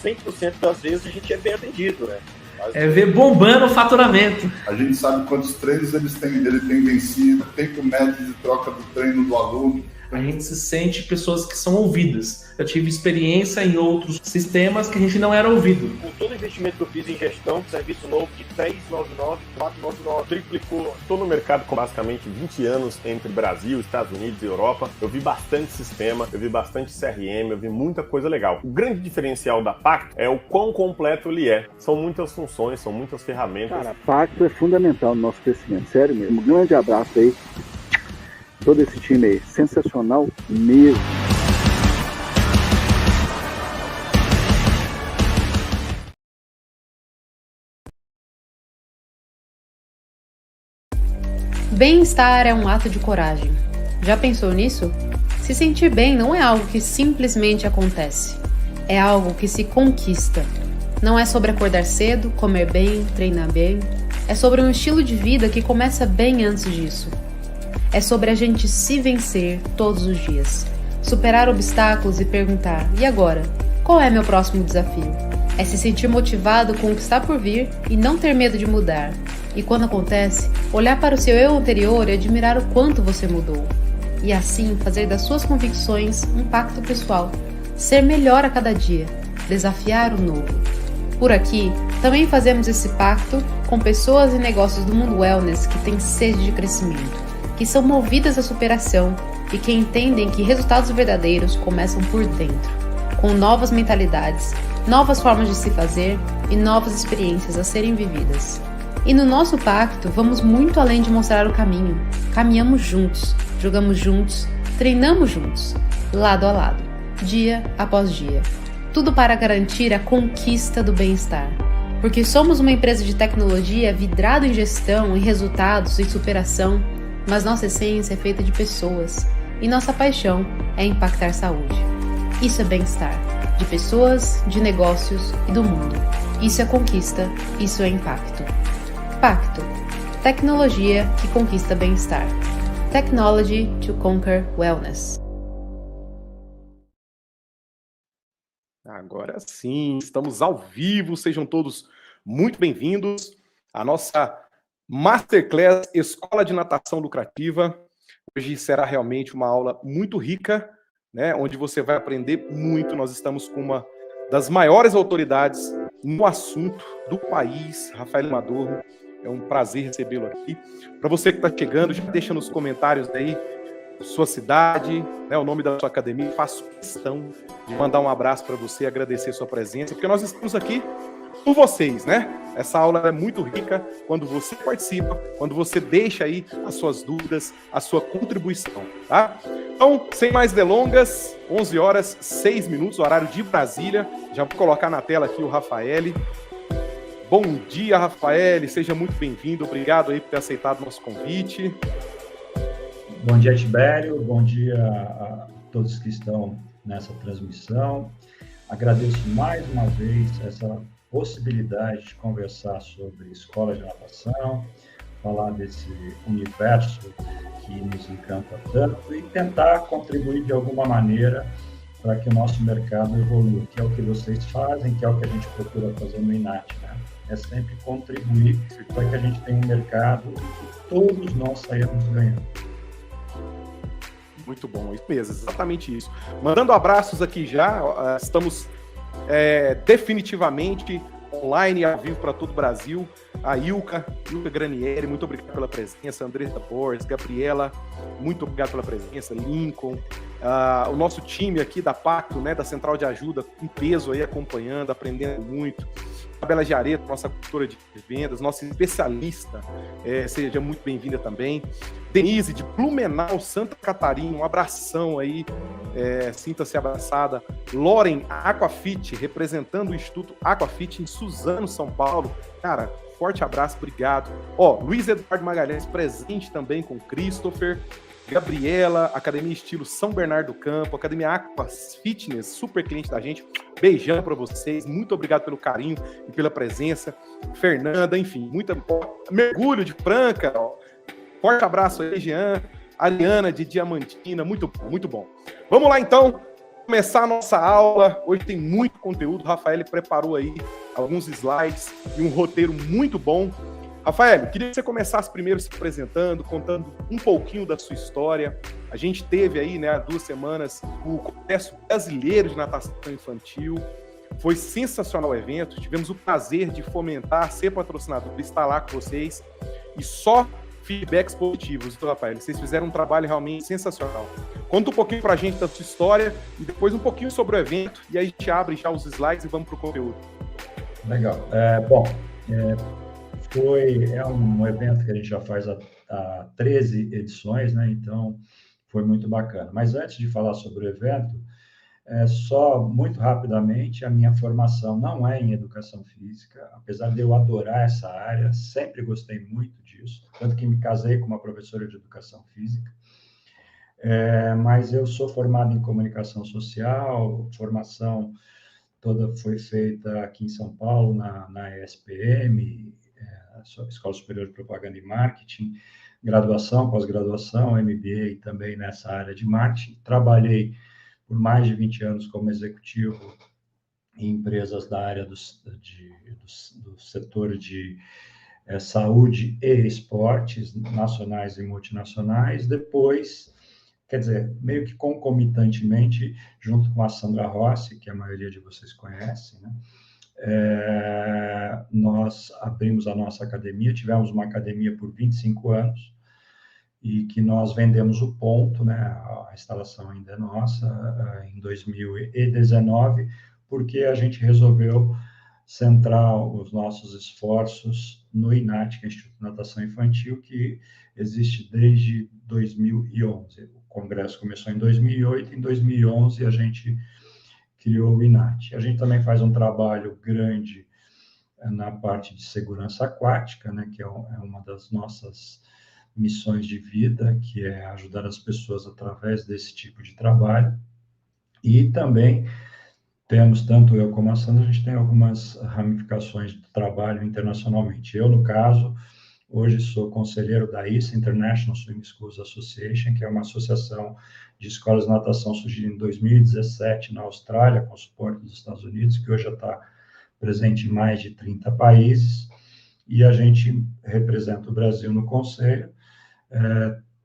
100% das vezes a gente é bem atendido, né? É ver bombando o faturamento. A gente sabe quantos treinos ele tem vencido, tempo médio de troca do treino do aluno. A gente se sente pessoas que são ouvidas. Eu tive experiência em outros sistemas que a gente não era ouvido. Com todo o investimento que eu fiz em gestão, serviço novo de 399, 499, triplicou. Estou no mercado com basicamente 20 anos entre Brasil, Estados Unidos e Europa. Eu vi bastante sistema, eu vi bastante CRM, eu vi muita coisa legal. O grande diferencial da Pacto é o quão completo ele é. São muitas funções, são muitas ferramentas. Cara, a Pacto é fundamental no nosso crescimento, sério mesmo. Um grande abraço aí. Todo esse time aí, sensacional mesmo. Bem-estar é um ato de coragem. Já pensou nisso? Se sentir bem não é algo que simplesmente acontece. É algo que se conquista. Não é sobre acordar cedo, comer bem, treinar bem. É sobre um estilo de vida que começa bem antes disso. É sobre a gente se vencer todos os dias. Superar obstáculos e perguntar, e agora? Qual é meu próximo desafio? É se sentir motivado com o que está por vir e não ter medo de mudar. E quando acontece, olhar para o seu eu anterior e admirar o quanto você mudou. E assim fazer das suas convicções um pacto pessoal. Ser melhor a cada dia. Desafiar o novo. Por aqui, também fazemos esse pacto com pessoas e negócios do mundo wellness que têm sede de crescimento, que são movidas à superação e que entendem que resultados verdadeiros começam por dentro, com novas mentalidades, novas formas de se fazer e novas experiências a serem vividas. E no nosso pacto, vamos muito além de mostrar o caminho. Caminhamos juntos, jogamos juntos, treinamos juntos, lado a lado, dia após dia. Tudo para garantir a conquista do bem-estar. Porque somos uma empresa de tecnologia vidrada em gestão, em resultados, em superação, mas nossa essência é feita de pessoas e nossa paixão é impactar saúde. Isso é bem-estar, de pessoas, de negócios e do mundo. Isso é conquista, isso é impacto. Pacto, tecnologia que conquista bem-estar. Technology to conquer wellness. Agora sim, estamos ao vivo, sejam todos muito bem-vindos à nossa Masterclass Escola de Natação Lucrativa. Hoje será realmente uma aula muito rica, né, onde você vai aprender muito. Nós estamos com uma das maiores autoridades no assunto do país, Rafael Maduro. É um prazer recebê-lo aqui. Para você que está chegando, já deixa nos comentários aí sua cidade, né, o nome da sua academia. Faço questão de mandar um abraço para você, agradecer sua presença, porque nós estamos aqui por vocês, né? Essa aula é muito rica quando você participa, quando você deixa aí as suas dúvidas, a sua contribuição, tá? Então, sem mais delongas, 11 horas, 6 minutos, horário de Brasília. Já vou colocar na tela aqui o Rafael. Bom dia, Rafael, seja muito bem-vindo. Obrigado aí por ter aceitado o nosso convite. Bom dia, Tibério. Bom dia a todos que estão nessa transmissão. Agradeço mais uma vez essa possibilidade de conversar sobre escola de natação, falar desse universo que nos encanta tanto e tentar contribuir de alguma maneira para que o nosso mercado evolua, que é o que vocês fazem, que é o que a gente procura fazer no INAT, né? É sempre contribuir para que a gente tenha um mercado que todos nós saímos ganhando. Muito bom, isso mesmo, exatamente isso. Mandando abraços aqui já, estamos definitivamente online, ao vivo para todo o Brasil. A Ilka Granieri, muito obrigado pela presença. Andressa Borges, Gabriela, muito obrigado pela presença. Lincoln, o nosso time aqui da Pacto, né, da Central de Ajuda, em peso aí, acompanhando, aprendendo muito. Isabela Jareto, nossa consultora de vendas, nossa especialista, seja muito bem-vinda também. Denise, de Blumenau, Santa Catarina, um abração aí, sinta-se abraçada. Loren Aquafit, representando o Instituto Aquafit em Suzano, São Paulo. Cara, forte abraço, obrigado. Luiz Eduardo Magalhães, presente também com Christopher. Gabriela, Academia Estilo São Bernardo do Campo, Academia Aqua Fitness, super cliente da gente. Beijão para vocês, muito obrigado pelo carinho e pela presença. Fernanda, enfim, mergulho de Franca, forte abraço aí, Jean. Ariana de Diamantina, muito bom, muito bom. Vamos lá então, começar a nossa aula. Hoje tem muito conteúdo. O Rafael preparou aí alguns slides e um roteiro muito bom. Rafael, queria que você começasse primeiro se apresentando, contando um pouquinho da sua história. A gente teve aí, né, há 2 semanas, o Congresso Brasileiro de Natação Infantil. Foi sensacional o evento. Tivemos o prazer de fomentar, ser patrocinador, estar lá com vocês. E só feedbacks positivos, então, Rafael. Vocês fizeram um trabalho realmente sensacional. Conta um pouquinho pra gente da sua história e depois um pouquinho sobre o evento. E aí a gente abre já os slides e vamos pro conteúdo. Legal. É um evento que a gente já faz há 13 edições, né? Então, foi muito bacana. Mas antes de falar sobre o evento, só muito rapidamente, a minha formação não é em educação física, apesar de eu adorar essa área, sempre gostei muito disso, tanto que me casei com uma professora de educação física. Mas eu sou formado em comunicação social, formação toda foi feita aqui em São Paulo, na ESPM, Escola Superior de Propaganda e Marketing, graduação, pós-graduação, MBA e também nessa área de marketing. Trabalhei por mais de 20 anos como executivo em empresas da área do setor de saúde e esportes, nacionais e multinacionais. Depois, quer dizer, meio que concomitantemente, junto com a Sandra Rossi, que a maioria de vocês conhece, né? Nós abrimos a nossa academia, tivemos uma academia por 25 anos, e que nós vendemos o ponto, né? A instalação ainda é nossa, em 2019, porque a gente resolveu centrar os nossos esforços no INAT, que é o Instituto de Natação Infantil, que existe desde 2011. O congresso começou em 2008, em 2011 a gente criou o INAT. A gente também faz um trabalho grande na parte de segurança aquática, né, que é uma das nossas missões de vida, que é ajudar as pessoas através desse tipo de trabalho. E também temos, tanto eu como a Sandra, a gente tem algumas ramificações de trabalho internacionalmente. Eu, no caso, hoje sou conselheiro da ISA, International Swimming Schools Association, que é uma associação de escolas de natação surgida em 2017 na Austrália, com suporte dos Estados Unidos, que hoje já está presente em mais de 30 países, e a gente representa o Brasil no conselho,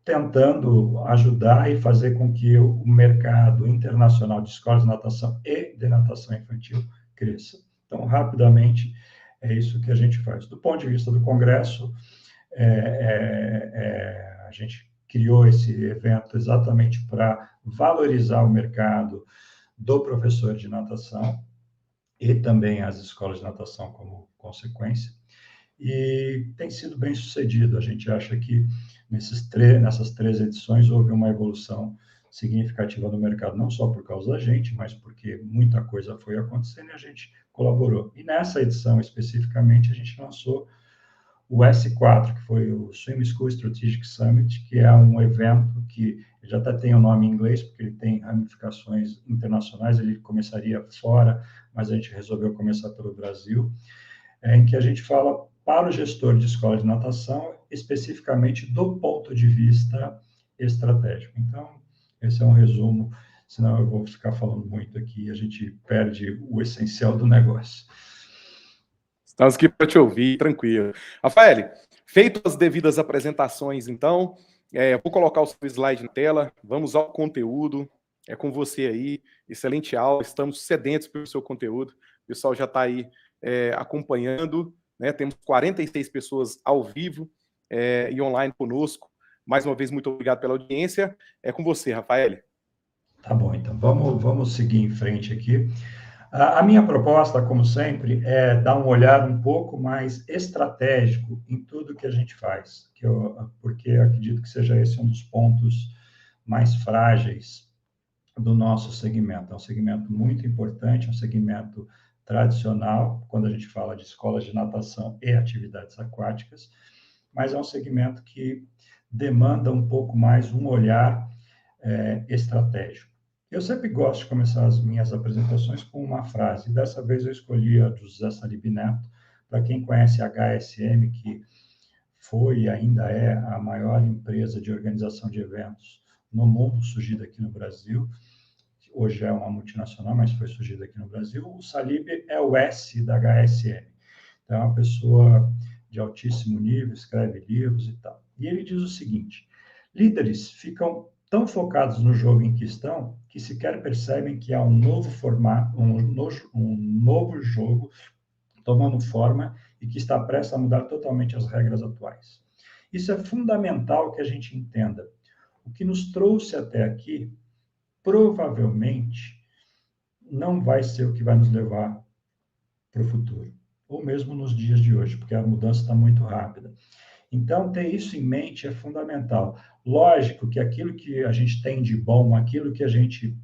tentando ajudar e fazer com que o mercado internacional de escolas de natação e de natação infantil cresça. Então, rapidamente, é isso que a gente faz. Do ponto de vista do Congresso, a gente criou esse evento exatamente para valorizar o mercado do professor de natação e também as escolas de natação como consequência. E tem sido bem sucedido. A gente acha que nessas 3 edições houve uma evolução significativa no mercado, não só por causa da gente, mas porque muita coisa foi acontecendo e a gente colaborou. E nessa edição, especificamente, a gente lançou o S4, que foi o Swim School Strategic Summit, que é um evento que já até tem o nome em inglês, porque ele tem ramificações internacionais, ele começaria fora, mas a gente resolveu começar pelo Brasil, em que a gente fala para o gestor de escola de natação, especificamente do ponto de vista estratégico. Então, esse é um resumo, senão eu vou ficar falando muito aqui e a gente perde o essencial do negócio. Estamos aqui para te ouvir, tranquilo. Rafael, feito as devidas apresentações, então, vou colocar o seu slide na tela, vamos ao conteúdo, é com você aí, excelente aula, estamos sedentos pelo seu conteúdo, o pessoal já está aí acompanhando, né? Temos 46 pessoas ao vivo e online conosco. Mais uma vez, muito obrigado pela audiência. É com você, Rafael. Tá bom, então vamos seguir em frente aqui. A minha proposta, como sempre, é dar um olhar um pouco mais estratégico em tudo que a gente faz, porque eu acredito que seja esse um dos pontos mais frágeis do nosso segmento. É um segmento muito importante, é um segmento tradicional, quando a gente fala de escolas de natação e atividades aquáticas, mas é um segmento que demanda um pouco mais um olhar estratégico. Eu sempre gosto de começar as minhas apresentações com uma frase. Dessa vez eu escolhi a do José Salib Neto. Para quem conhece a HSM, que foi e ainda é a maior empresa de organização de eventos no mundo, surgida aqui no Brasil, que hoje é uma multinacional, mas foi surgida aqui no Brasil, o Salib é o S da HSM. Então, é uma pessoa de altíssimo nível, escreve livros e tal. E ele diz o seguinte: líderes ficam tão focados no jogo em que estão, que sequer percebem que há um novo formato, um novo jogo tomando forma e que está prestes a mudar totalmente as regras atuais. Isso é fundamental que a gente entenda. O que nos trouxe até aqui, provavelmente, não vai ser o que vai nos levar para o futuro, ou mesmo nos dias de hoje, porque a mudança está muito rápida. Então, ter isso em mente é fundamental. Lógico que aquilo que a gente tem de bom, aquilo que a gente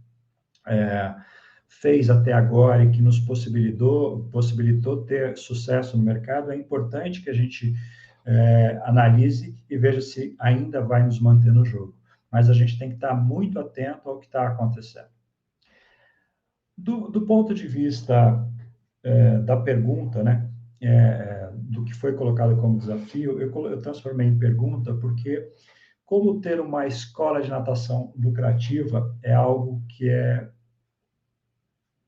fez até agora e que nos possibilitou ter sucesso no mercado, é importante que a gente analise e veja se ainda vai nos manter no jogo. Mas a gente tem que estar muito atento ao que está acontecendo. Do ponto de vista da pergunta, né, do que foi colocado como desafio, eu transformei em pergunta porque como ter uma escola de natação lucrativa é algo que é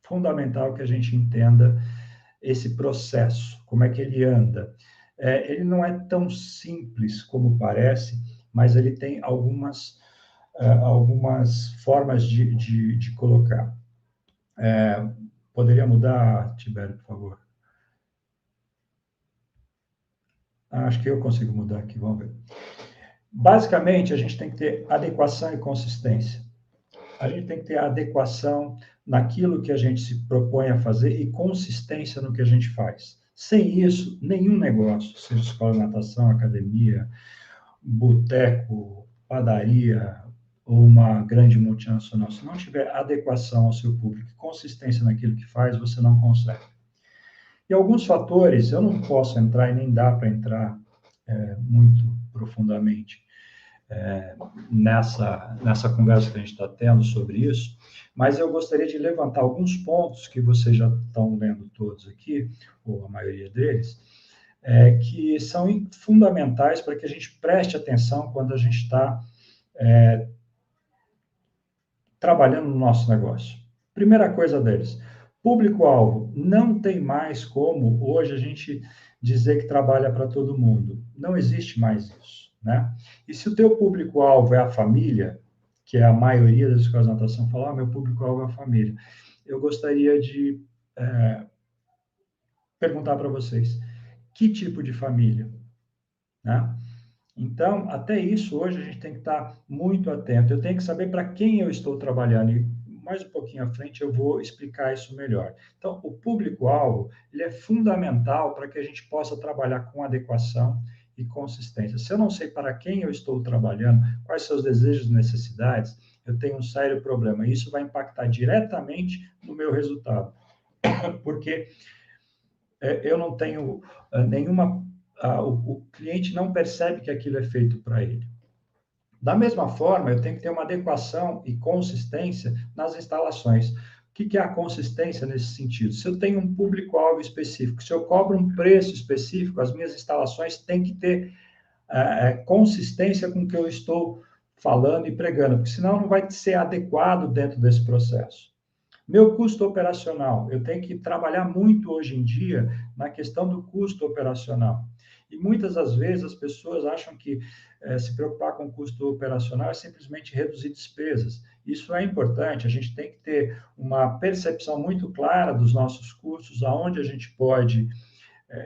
fundamental que a gente entenda esse processo, como é que ele anda. Ele não é tão simples como parece, mas ele tem algumas formas de colocar. Poderia mudar, Tibério, por favor? Acho que eu consigo mudar aqui, vamos ver. Basicamente, a gente tem que ter adequação e consistência. A gente tem que ter adequação naquilo que a gente se propõe a fazer e consistência no que a gente faz. Sem isso, nenhum negócio, seja escola de natação, academia, boteco, padaria ou uma grande multinacional, se não tiver adequação ao seu público e consistência naquilo que faz, você não consegue. E alguns fatores, eu não posso entrar e nem dá para entrar muito profundamente nessa conversa que a gente está tendo sobre isso, mas eu gostaria de levantar alguns pontos que vocês já estão lendo todos aqui, ou a maioria deles, que são fundamentais para que a gente preste atenção quando a gente está trabalhando no nosso negócio. Primeira coisa deles, público-alvo. Não tem mais como hoje a gente dizer que trabalha para todo mundo. Não existe mais isso, né? E se o teu público-alvo é a família, que é a maioria das escolas de natação, fala, meu público-alvo é a família. Eu gostaria de perguntar para vocês, que tipo de família? Né? Então, até isso, hoje, a gente tem que estar muito atento. Eu tenho que saber para quem eu estou trabalhando. E mais um pouquinho à frente eu vou explicar isso melhor. Então, o público-alvo, ele é fundamental para que a gente possa trabalhar com adequação e consistência. Se eu não sei para quem eu estou trabalhando, quais são os desejos e necessidades, eu tenho um sério problema. Isso vai impactar diretamente no meu resultado. Porque eu não tenho nenhuma... o cliente não percebe que aquilo é feito para ele. Da mesma forma, eu tenho que ter uma adequação e consistência nas instalações. O que é a consistência nesse sentido? Se eu tenho um público-alvo específico, se eu cobro um preço específico, as minhas instalações têm que ter consistência com o que eu estou falando e pregando, porque senão não vai ser adequado dentro desse processo. Meu custo operacional, eu tenho que trabalhar muito hoje em dia na questão do custo operacional. E muitas das vezes as pessoas acham que se preocupar com o custo operacional é simplesmente reduzir despesas. Isso é importante, a gente tem que ter uma percepção muito clara dos nossos custos, aonde a gente pode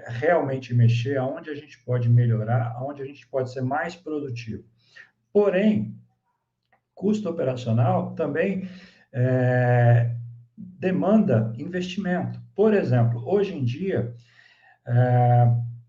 realmente mexer, aonde a gente pode melhorar, aonde a gente pode ser mais produtivo. Porém, custo operacional também demanda investimento. Por exemplo, hoje em dia,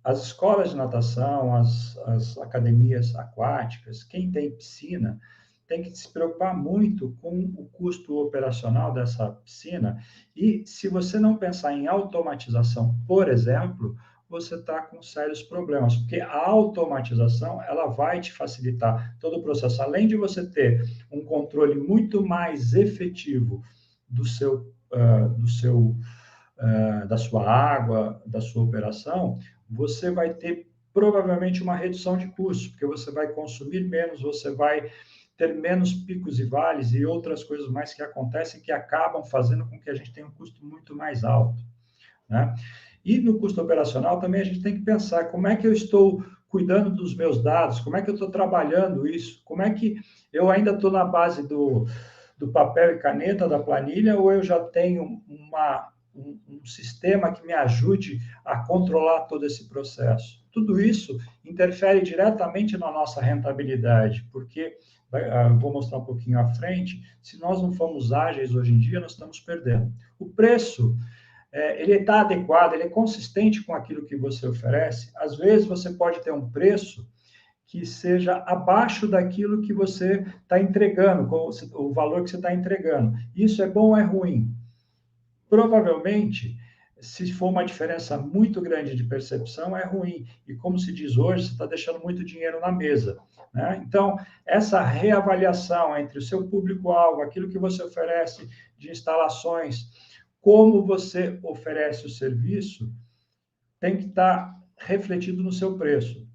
as escolas de natação, as academias aquáticas, quem tem piscina, tem que se preocupar muito com o custo operacional dessa piscina. E se você não pensar em automatização, por exemplo, você está com sérios problemas, porque a automatização ela vai te facilitar todo o processo. Além de você ter um controle muito mais efetivo da sua água, da sua operação, você vai ter provavelmente uma redução de custos, porque você vai consumir menos, você vai ter menos picos e vales e outras coisas mais que acontecem que acabam fazendo com que a gente tenha um custo muito mais alto, né? E no custo operacional também a gente tem que pensar como é que eu estou cuidando dos meus dados, como é que eu estou trabalhando isso, como é que eu ainda estou na base do papel e caneta, da planilha, ou eu já tenho um sistema que me ajude a controlar todo esse processo. Tudo isso interfere diretamente na nossa rentabilidade, porque, vou mostrar um pouquinho à frente, se nós não formos ágeis hoje em dia, nós estamos perdendo. O preço, ele está adequado, ele é consistente com aquilo que você oferece. Às vezes, você pode ter um preço que seja abaixo daquilo que você está entregando, o valor que você está entregando. Isso é bom ou é ruim? Provavelmente, se for uma diferença muito grande de percepção, é ruim. E como se diz hoje, você está deixando muito dinheiro na mesa, né? Então, essa reavaliação entre o seu público-alvo, aquilo que você oferece de instalações, como você oferece o serviço, tem que estar refletido no seu preço,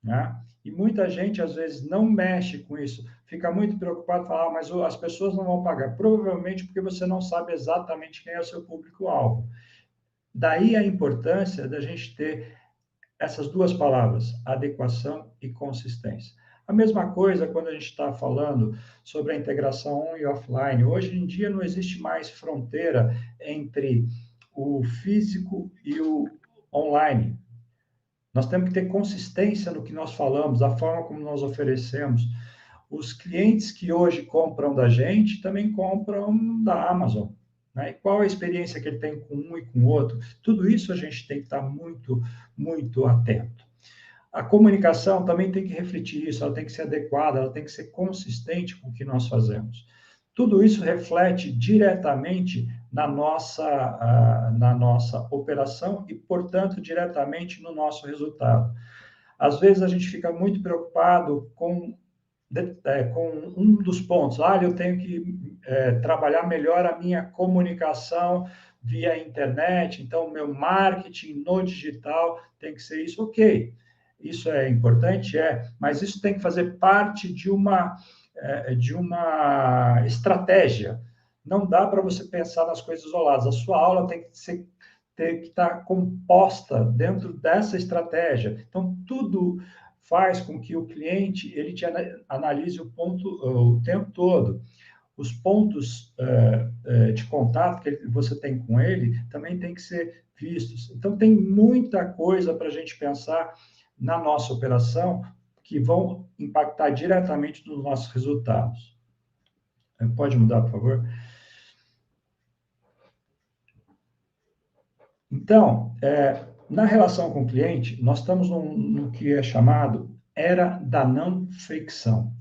né? E muita gente, às vezes, não mexe com isso, fica muito preocupado, fala, mas as pessoas não vão pagar. Provavelmente porque você não sabe exatamente quem é o seu público-alvo. Daí a importância da gente ter essas duas palavras, adequação e consistência. A mesma coisa quando a gente está falando sobre a integração on e offline. Hoje em dia não existe mais fronteira entre o físico e o online. Nós temos que ter consistência no que nós falamos, da forma como nós oferecemos. Os clientes que hoje compram da gente também compram da Amazon, né? E qual a experiência que ele tem com um e com o outro? Tudo isso a gente tem que estar muito, muito atento. A comunicação também tem que refletir isso, ela tem que ser adequada, ela tem que ser consistente com o que nós fazemos. Tudo isso reflete diretamente na nossa operação e, portanto, diretamente no nosso resultado. Às vezes a gente fica muito preocupado com um dos pontos. Eu tenho que trabalhar melhor a minha comunicação via internet, então o meu marketing no digital tem que ser isso. Ok, isso é importante, mas isso tem que fazer parte de uma estratégia. Não dá para você pensar nas coisas isoladas. A sua aula tem que estar composta dentro dessa estratégia. Então, tudo faz com que o cliente ele te analise o tempo todo. Os pontos de contato que você tem com ele também tem que ser vistos. Então, tem muita coisa para a gente pensar na nossa operação que vão impactar diretamente nos nossos resultados. Pode mudar, por favor? Então, na relação com o cliente, nós estamos no que é chamado era da não fricção.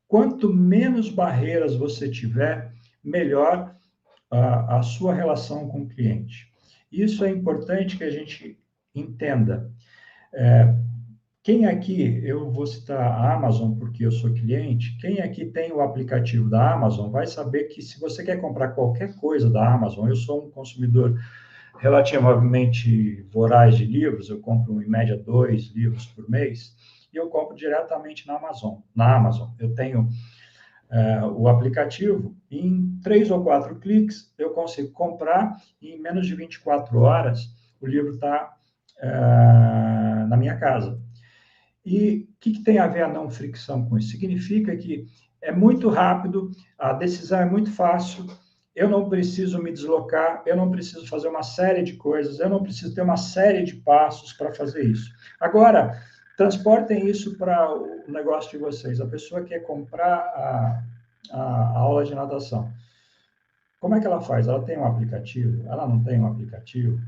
Quanto menos barreiras você tiver, melhor a sua relação com o cliente. Isso é importante que a gente entenda. Quem aqui, eu vou citar a Amazon porque eu sou cliente, quem aqui tem o aplicativo da Amazon vai saber que se você quer comprar qualquer coisa da Amazon, eu sou um consumidor relativamente voraz de livros, eu compro em média 2 livros por mês, e eu compro diretamente na Amazon. Eu tenho o aplicativo, em 3 ou 4 cliques eu consigo comprar, e em menos de 24 horas o livro está na minha casa. E o que tem a ver a não fricção com isso? Significa que é muito rápido, a decisão é muito fácil, eu não preciso me deslocar, eu não preciso fazer uma série de coisas, eu não preciso ter uma série de passos para fazer isso. Agora, transportem isso para o negócio de vocês. A pessoa quer comprar a aula de natação. Como é que ela faz? Ela tem um aplicativo? Ela não tem um aplicativo?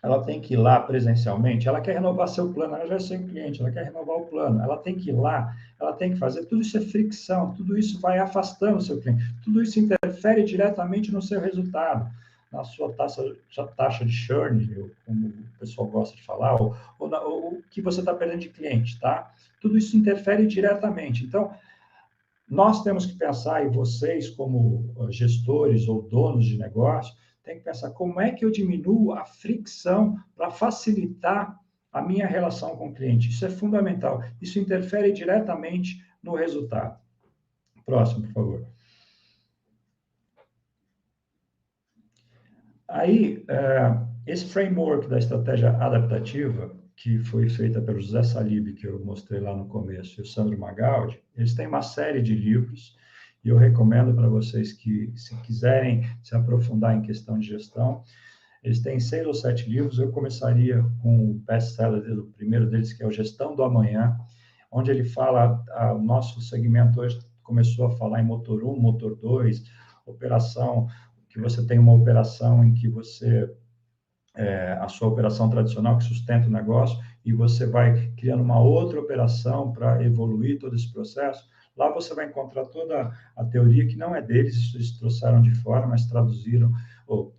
Ela tem que ir lá presencialmente, ela quer renovar seu plano, ela já é seu cliente, ela quer renovar o plano, ela tem que ir lá, ela tem que fazer, tudo isso é fricção, tudo isso vai afastando o seu cliente, tudo isso interfere diretamente no seu resultado, na sua taxa de churn, como o pessoal gosta de falar, ou o que você está perdendo de cliente, tá? Tudo isso interfere diretamente. Então, nós temos que pensar, e vocês como gestores ou donos de negócio, tem que pensar como é que eu diminuo a fricção para facilitar a minha relação com o cliente. Isso é fundamental. Isso interfere diretamente no resultado. Próximo, por favor. Aí, esse framework da estratégia adaptativa, que foi feita pelo José Salib, que eu mostrei lá no começo, e o Sandro Magaldi, eles têm uma série de livros, e eu recomendo para vocês que, se quiserem se aprofundar em questão de gestão, eles têm 6 ou 7 livros. Eu começaria com o best-seller, o primeiro deles, que é o Gestão do Amanhã, onde ele fala, o nosso segmento hoje começou a falar em motor 1, motor 2, operação, que você tem uma operação em que você, a sua operação tradicional que sustenta o negócio, e você vai criando uma outra operação para evoluir todo esse processo. Lá você vai encontrar toda a teoria, que não é deles, isso eles trouxeram de fora, mas traduziram, ou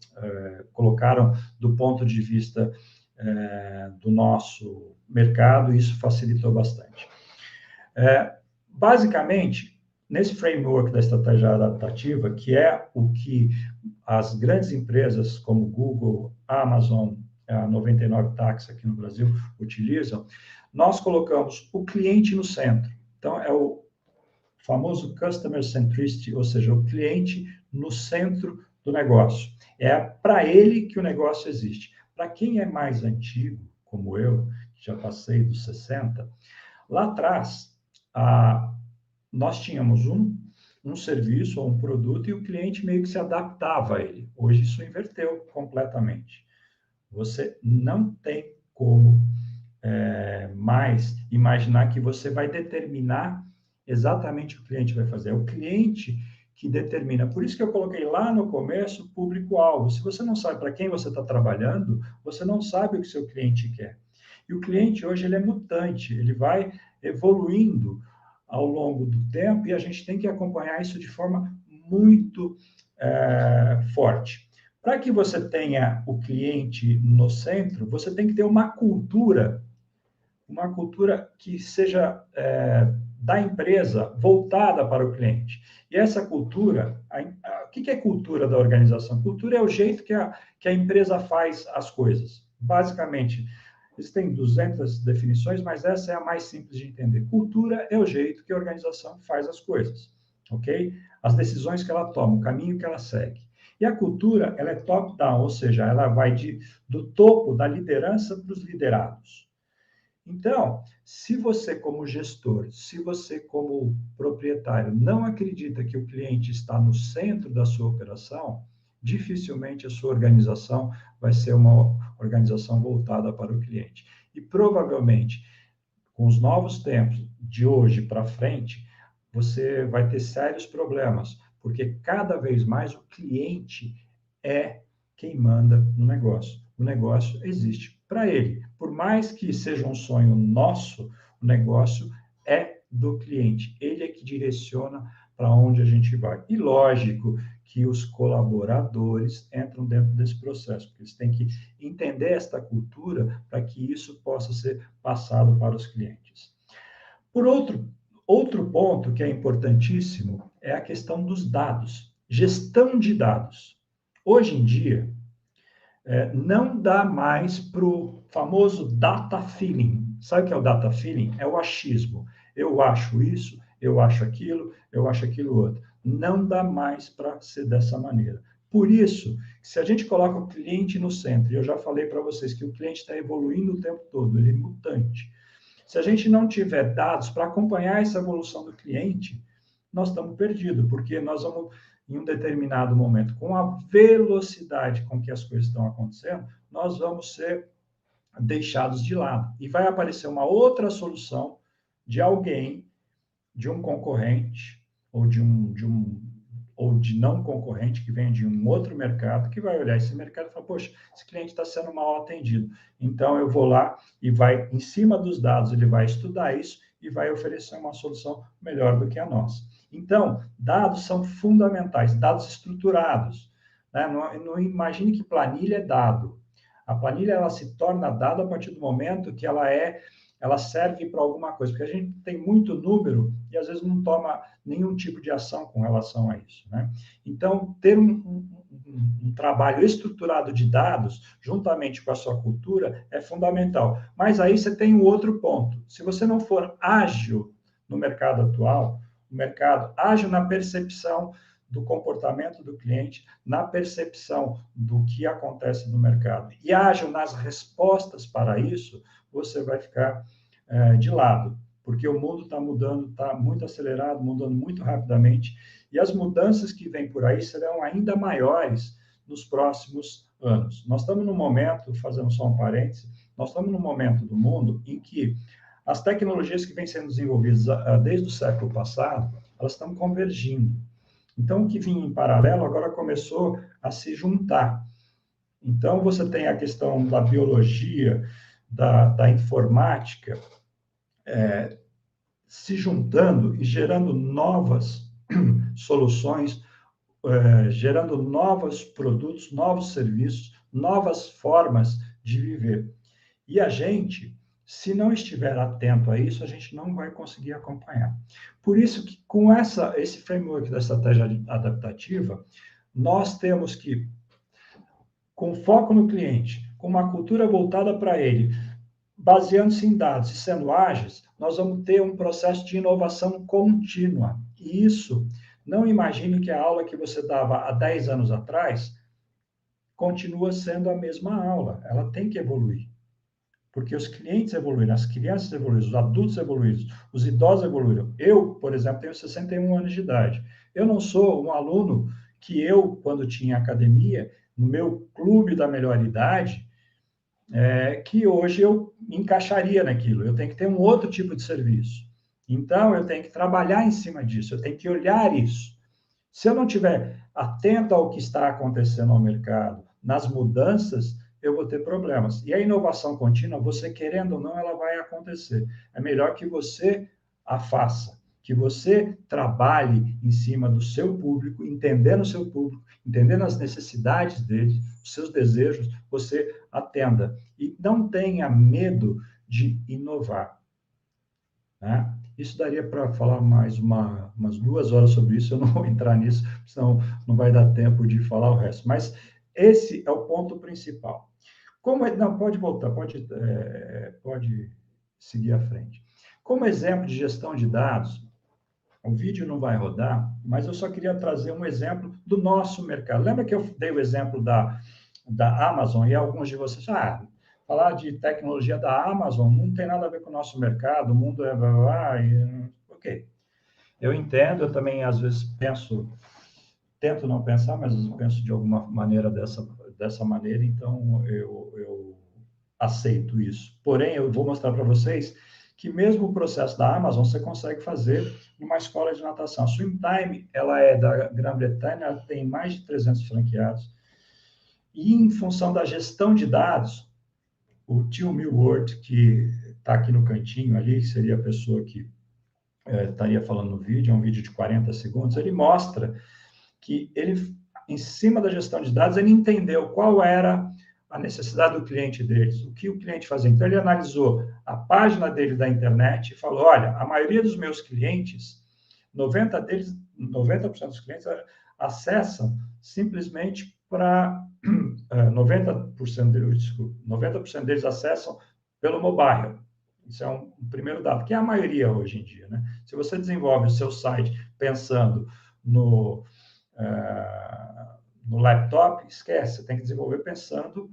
colocaram do ponto de vista do nosso mercado, e isso facilitou bastante. Basicamente, nesse framework da estratégia adaptativa, que é o que as grandes empresas como Google, Amazon, a 99 Táxi aqui no Brasil utilizam, nós colocamos o cliente no centro. Então, é o famoso Customer Centricity, ou seja, o cliente no centro do negócio. É para ele que o negócio existe. Para quem é mais antigo, como eu, que já passei dos 60, lá atrás, nós tínhamos um serviço ou um produto e o cliente meio que se adaptava a ele. Hoje isso inverteu completamente. Você não tem como mais imaginar que você vai determinar exatamente o que o cliente vai fazer. É o cliente que determina. Por isso que eu coloquei lá no começo o público-alvo. Se você não sabe para quem você está trabalhando, você não sabe o que seu cliente quer. E o cliente hoje ele é mutante, ele vai evoluindo ao longo do tempo e a gente tem que acompanhar isso de forma muito forte. Para que você tenha o cliente no centro, você tem que ter uma cultura que seja da empresa voltada para o cliente. E essa cultura, o que é cultura da organização? Cultura é o jeito que a empresa faz as coisas. Basicamente, existem 200 definições, mas essa é a mais simples de entender. Cultura é o jeito que a organização faz as coisas, ok? As decisões que ela toma, o caminho que ela segue. E a cultura, ela é top-down, ou seja, ela vai do topo da liderança para os liderados. Então, se você como gestor, se você como proprietário não acredita que o cliente está no centro da sua operação, dificilmente a sua organização vai ser uma organização voltada para o cliente. E provavelmente, com os novos tempos de hoje para frente, você vai ter sérios problemas, porque cada vez mais o cliente é quem manda no negócio. O negócio existe para ele. Por mais que seja um sonho nosso, o negócio é do cliente. Ele é que direciona para onde a gente vai. E lógico que os colaboradores entram dentro desse processo, porque eles têm que entender esta cultura para que isso possa ser passado para os clientes. Por outro ponto que é importantíssimo é a questão dos dados, gestão de dados. Hoje em dia, não dá mais para o famoso data feeling. Sabe o que é o data feeling? É o achismo. Eu acho isso, eu acho aquilo outro. Não dá mais para ser dessa maneira. Por isso, se a gente coloca o cliente no centro, e eu já falei para vocês que o cliente está evoluindo o tempo todo, ele é mutante. Se a gente não tiver dados para acompanhar essa evolução do cliente, nós estamos perdidos, porque nós vamos, em um determinado momento, com a velocidade com que as coisas estão acontecendo, nós vamos ser deixados de lado. E vai aparecer uma outra solução de alguém, de um concorrente, ou de não concorrente, que vem de um outro mercado, que vai olhar esse mercado e falar, poxa, esse cliente está sendo mal atendido. Então, eu vou lá e vai, em cima dos dados, ele vai estudar isso e vai oferecer uma solução melhor do que a nossa. Então, dados são fundamentais, dados estruturados. Né? Não imagine que planilha é dado. A planilha ela se torna dado a partir do momento que ela serve para alguma coisa, porque a gente tem muito número e às vezes não toma nenhum tipo de ação com relação a isso, né? Então, ter um trabalho estruturado de dados, juntamente com a sua cultura, é fundamental. Mas aí você tem um outro ponto. Se você não for ágil no mercado atual, no mercado, ágil na percepção do comportamento do cliente, na percepção do que acontece no mercado e ágil nas respostas para isso, você vai ficar de lado, porque o mundo está mudando, está muito acelerado, mudando muito rapidamente, e as mudanças que vêm por aí serão ainda maiores nos próximos anos. Nós estamos num momento, fazendo só um parêntese, nós estamos num momento do mundo em que as tecnologias que vêm sendo desenvolvidas desde o século passado, elas estão convergindo. Então, o que vinha em paralelo agora começou a se juntar. Então, você tem a questão da biologia, da informática, se juntando e gerando novas soluções, gerando novos produtos, novos serviços, novas formas de viver. E a gente, se não estiver atento a isso, a gente não vai conseguir acompanhar. Por isso que, com esse framework da estratégia adaptativa, nós temos que, com foco no cliente, com uma cultura voltada para ele, baseando-se em dados e sendo ágeis, nós vamos ter um processo de inovação contínua. E isso, não imagine que a aula que você dava há 10 anos atrás continua sendo a mesma aula. Ela tem que evoluir. Porque os clientes evoluíram, as crianças evoluíram, os adultos evoluíram, os idosos evoluíram. Eu, por exemplo, tenho 61 anos de idade. Eu não sou um aluno que quando tinha academia, no meu clube da melhor idade, que hoje eu encaixaria naquilo. Eu tenho que ter um outro tipo de serviço. Então, eu tenho que trabalhar em cima disso, eu tenho que olhar isso. Se eu não estiver atento ao que está acontecendo no mercado, nas mudanças, eu vou ter problemas. E a inovação contínua, você querendo ou não, ela vai acontecer. É melhor que você a faça, que você trabalhe em cima do seu público, entendendo o seu público, entendendo as necessidades dele, os seus desejos, você atenda. E não tenha medo de inovar. Né? Isso daria para falar mais umas 2 horas sobre isso, eu não vou entrar nisso, senão não vai dar tempo de falar o resto. Mas esse é o ponto principal. Não, pode voltar, pode seguir à frente. Como exemplo de gestão de dados, o vídeo não vai rodar, mas eu só queria trazer um exemplo do nosso mercado. Lembra que eu dei o exemplo da Amazon e alguns de vocês, falar de tecnologia da Amazon não tem nada a ver com o nosso mercado, o mundo é... Ok. Eu entendo, eu também às vezes tento não pensar, mas eu penso de alguma maneira dessa maneira, então eu aceito isso. Porém, eu vou mostrar para vocês que mesmo o processo da Amazon você consegue fazer numa escola de natação. A Swimtime, ela é da Grã-Bretanha, ela tem mais de 300 franqueados, e em função da gestão de dados, o Tio Millward, que está aqui no cantinho ali, que seria a pessoa que estaria falando no vídeo, é um vídeo de 40 segundos, ele mostra que ele, em cima da gestão de dados, ele entendeu qual era a necessidade do cliente deles, o que o cliente fazia. Então, ele analisou a página dele da internet e falou, olha, a maioria dos meus clientes, 90% dos clientes acessam simplesmente para... 90% deles acessam pelo mobile. Isso é um primeiro dado, que é a maioria hoje em dia. Né? Se você desenvolve o seu site pensando no laptop, esquece, você tem que desenvolver pensando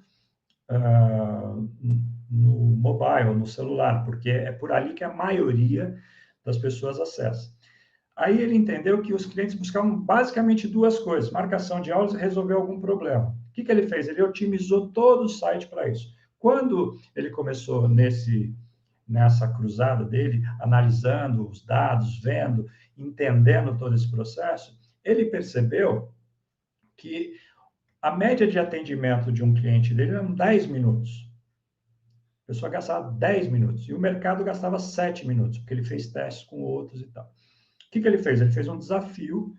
no mobile, no celular, porque é por ali que a maioria das pessoas acessa. Aí ele entendeu que os clientes buscavam basicamente 2 coisas, marcação de aulas e resolver algum problema. O que ele fez? Ele otimizou todo o site para isso. Quando ele começou nessa cruzada dele, analisando os dados, vendo, entendendo todo esse processo, ele percebeu que a média de atendimento de um cliente dele eram 10 minutos. A pessoa gastava 10 minutos e o mercado gastava 7 minutos, porque ele fez testes com outros e tal. O que ele fez? Ele fez um desafio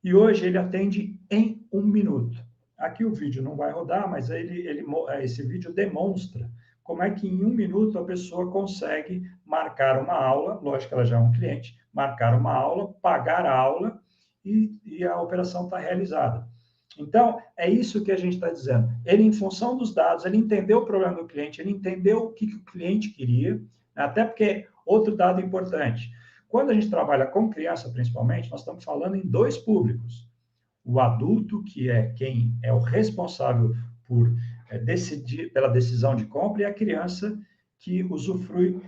e hoje ele atende em 1 minuto. Aqui o vídeo não vai rodar, mas esse vídeo demonstra como é que em 1 minuto a pessoa consegue marcar uma aula, lógico que ela já é um cliente, marcar uma aula, pagar a aula e a operação está realizada. Então, é isso que a gente está dizendo. Ele, em função dos dados, ele entendeu o problema do cliente, ele entendeu o que o cliente queria, até porque, outro dado importante, Quando a gente trabalha com criança, principalmente, nós estamos falando em dois públicos. O adulto, que é quem é o responsável por decidir pela decisão de compra, e a criança que usufrui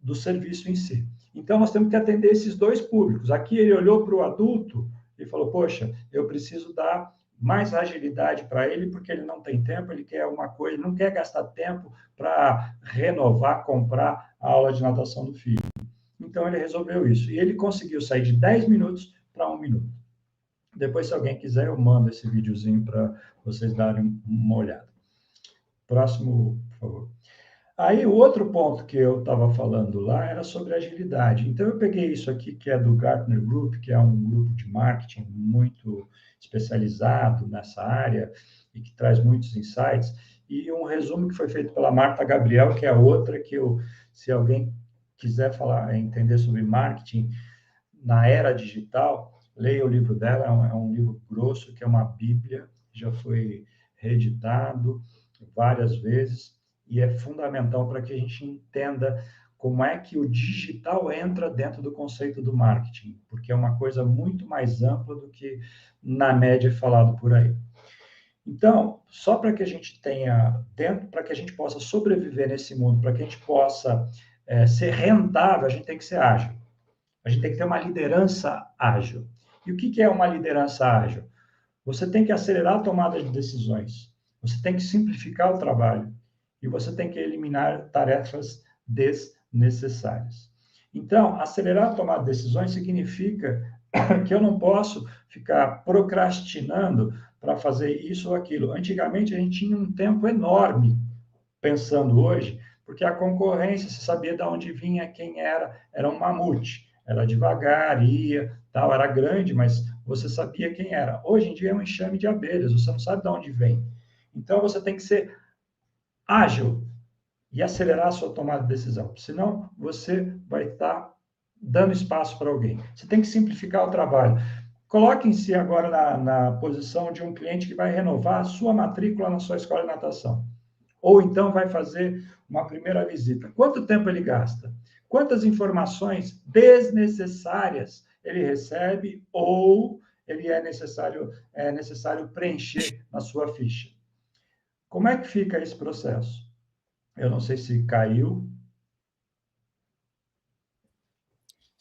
do serviço em si. Então, nós temos que atender esses dois públicos. Aqui ele olhou para o adulto e falou, poxa, eu preciso dar mais agilidade para ele, porque ele não tem tempo, ele quer uma coisa, não quer gastar tempo para renovar, comprar a aula de natação do filho. Então, ele resolveu isso. E ele conseguiu sair de 10 minutos para 1 minuto. Depois, se alguém quiser, eu mando esse videozinho para vocês darem uma olhada. Próximo, por favor. Aí, o outro ponto que eu estava falando lá era sobre agilidade. Então, eu peguei isso aqui, que é do Gartner Group, que é um grupo de marketing muito especializado nessa área e que traz muitos insights, e um resumo que foi feito pela Marta Gabriel, que é outra que se alguém quiser falar, entender sobre marketing na era digital, leia o livro dela, é um livro grosso, que é uma bíblia, já foi reeditado várias vezes, e é fundamental para que a gente entenda como é que o digital entra dentro do conceito do marketing, porque é uma coisa muito mais ampla do que na média falado por aí. Então, só para que a gente tenha dentro, para que a gente possa sobreviver nesse mundo, para que a gente possa ser rentável, a gente tem que ser ágil. A gente tem que ter uma liderança ágil. E o que é uma liderança ágil? Você tem que acelerar a tomada de decisões, você tem que simplificar o trabalho e você tem que eliminar tarefas desnecessárias. Então, acelerar a tomada de decisões significa que eu não posso ficar procrastinando para fazer isso ou aquilo. Antigamente, a gente tinha um tempo enorme pensando hoje, porque a concorrência, você sabia de onde vinha, quem era um mamute. Era devagar, ia, tal, era grande, mas você sabia quem era. Hoje em dia é um enxame de abelhas, você não sabe de onde vem. Então, você tem que ser ágil e acelerar a sua tomada de decisão, senão você vai estar dando espaço para alguém. Você tem que simplificar o trabalho. Coloquem-se agora na posição de um cliente que vai renovar a sua matrícula na sua escola de natação. Ou então vai fazer uma primeira visita. Quanto tempo ele gasta? Quantas informações desnecessárias ele recebe ou ele é necessário preencher na sua ficha? Como é que fica esse processo? Eu não sei se caiu.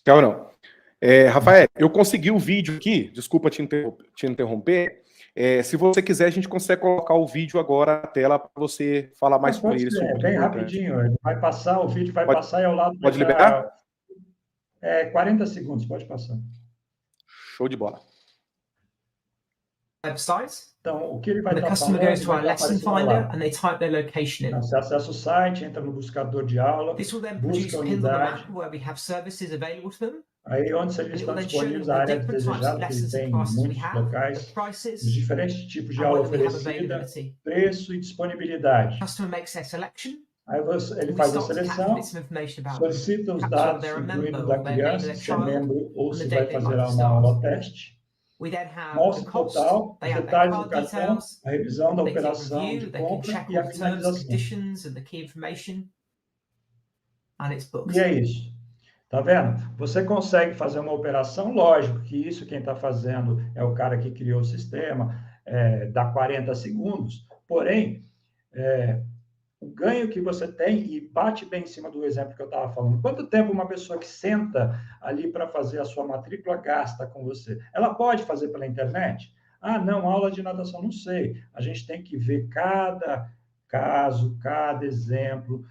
Caiu não. Rafael, eu consegui o vídeo aqui, desculpa te interromper. Se você quiser, a gente consegue colocar o vídeo agora na tela para você falar mais sobre isso. É bem rapidinho, ele vai passar, o vídeo vai passar e ao lado... Pode liberar? 40 segundos, pode passar. Show de bola. Website. Então, o que ele vai The estar customer falando, goes to our lesson finder and they type their location in. Então, você acessa o site, entra no buscador de aula, This will then busca produce a pins on the unidade. map where we have services available to them. Aí, onde eles estão disponíveis, a área desejada, que ele tem muitos locais, os diferentes tipos de aula oferecida, preço e disponibilidade. Customer makes their selection. Aí ele faz a seleção, solicita os dados, incluindo da criança, se é membro ou se vai fazer uma aula teste. Mostra o total, os detalhes do cartão, a revisão da operação de compra e a finalização. E é isso. Tá vendo? Você consegue fazer uma operação, lógico que isso quem está fazendo é o cara que criou o sistema, dá 40 segundos, porém, o ganho que você tem, e bate bem em cima do exemplo que eu estava falando, quanto tempo uma pessoa que senta ali para fazer a sua matrícula gasta com você? Ela pode fazer pela internet? Ah, não, aula de natação, não sei. A gente tem que ver cada caso, cada exemplo,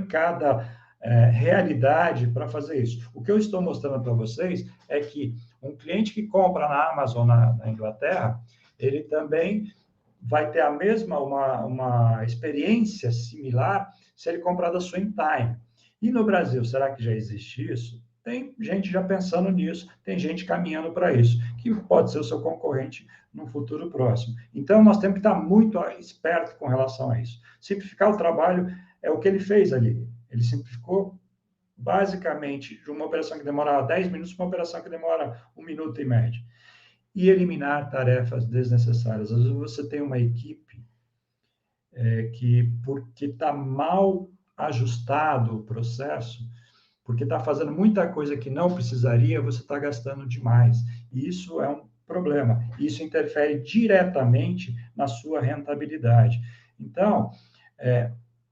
cada realidade para fazer isso. O que eu estou mostrando para vocês é que um cliente que compra na Amazon, na Inglaterra, ele também vai ter a mesma, uma experiência similar se ele comprar da Swimtime. E no Brasil, será que já existe isso? Tem gente já pensando nisso, tem gente caminhando para isso, que pode ser o seu concorrente no futuro próximo. Então, nós temos que estar muito esperto com relação a isso. Simplificar o trabalho é o que ele fez ali. Ele simplificou, basicamente, de uma operação que demorava 10 minutos para uma operação que demora 1 minuto em média. E eliminar tarefas desnecessárias. Às vezes você tem uma equipe que, porque está mal ajustado o processo, porque está fazendo muita coisa que não precisaria, você está gastando demais. E isso é um problema. Isso interfere diretamente na sua rentabilidade. Então,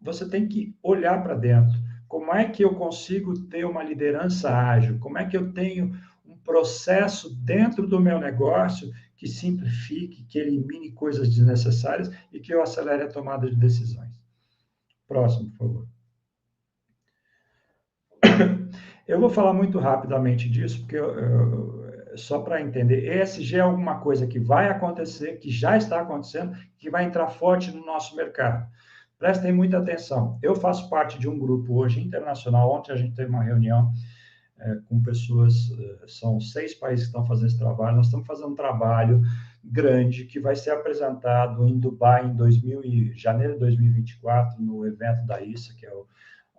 você tem que olhar para dentro. Como é que eu consigo ter uma liderança ágil? Como é que eu tenho um processo dentro do meu negócio que simplifique, que elimine coisas desnecessárias e que eu acelere a tomada de decisões? Próximo, por favor. Eu vou falar muito rapidamente disso, porque só para entender, ESG é alguma coisa que vai acontecer, que já está acontecendo, que vai entrar forte no nosso mercado. Prestem muita atenção. Eu faço parte de um grupo hoje internacional. Ontem a gente teve uma reunião com pessoas, são 6 países que estão fazendo esse trabalho. Nós estamos fazendo um trabalho grande que vai ser apresentado em Dubai em janeiro de 2024, no evento da ISA, que é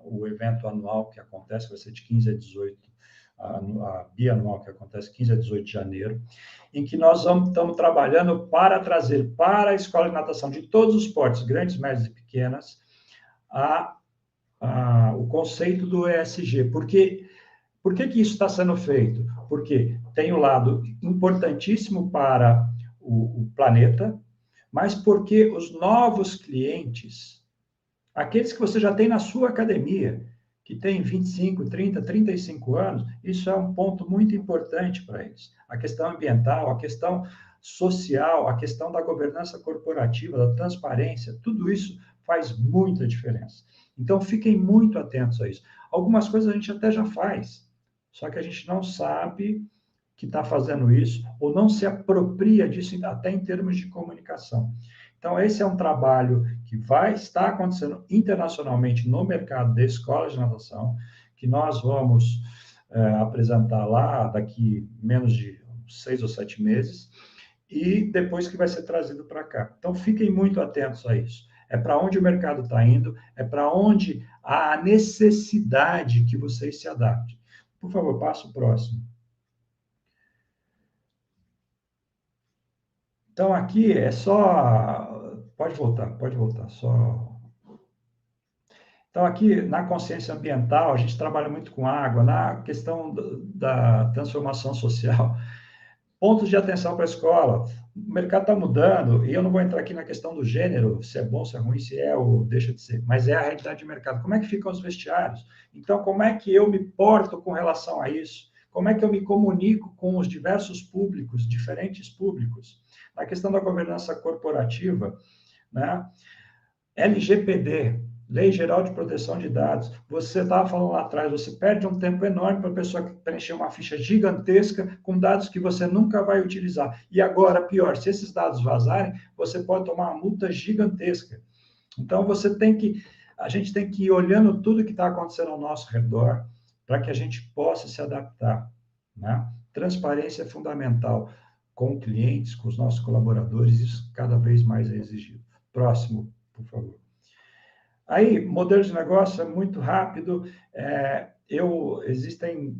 o evento anual que acontece, vai ser de 15 a 18, a bianual que acontece 15 a 18 de janeiro, em que nós estamos trabalhando para trazer para a escola de natação de todos os portes, grandes, médias e pequenas, o conceito do ESG. Por que isso está sendo feito? Porque tem um lado importantíssimo para o planeta, mas porque os novos clientes, aqueles que você já tem na sua academia, que tem 25, 30, 35 anos, isso é um ponto muito importante para eles. A questão ambiental, a questão social, a questão da governança corporativa, da transparência, tudo isso faz muita diferença. Então, fiquem muito atentos a isso. Algumas coisas a gente até já faz, só que a gente não sabe que está fazendo isso, ou não se apropria disso até em termos de comunicação. Então, esse é um trabalho que vai estar acontecendo internacionalmente no mercado de escolas de natação, que nós vamos apresentar lá daqui menos de 6 ou 7 meses, e depois que vai ser trazido para cá. Então, fiquem muito atentos a isso. É para onde o mercado está indo, é para onde há a necessidade que vocês se adaptem. Por favor, passa o próximo. Então, aqui é só... Pode voltar, só... Então, aqui, na consciência ambiental, a gente trabalha muito com água, na questão da transformação social. Pontos de atenção para a escola. O mercado está mudando, e eu não vou entrar aqui na questão do gênero, se é bom, se é ruim, se é ou deixa de ser, mas é a realidade de mercado. Como é que ficam os vestiários? Então, como é que eu me porto com relação a isso? Como é que eu me comunico com os diversos públicos, diferentes públicos? Na questão da governança corporativa, né? LGPD, Lei Geral de Proteção de Dados. Você estava falando lá atrás, você perde um tempo enorme para a pessoa preencher uma ficha gigantesca com dados que você nunca vai utilizar. E agora, pior, se esses dados vazarem, você pode tomar uma multa gigantesca. Então, a gente tem que ir olhando tudo que está acontecendo ao nosso redor para que a gente possa se adaptar, né? Transparência é fundamental com clientes, com os nossos colaboradores, isso cada vez mais é exigido. Próximo, por favor. Aí, modelo de negócio é muito rápido. Existem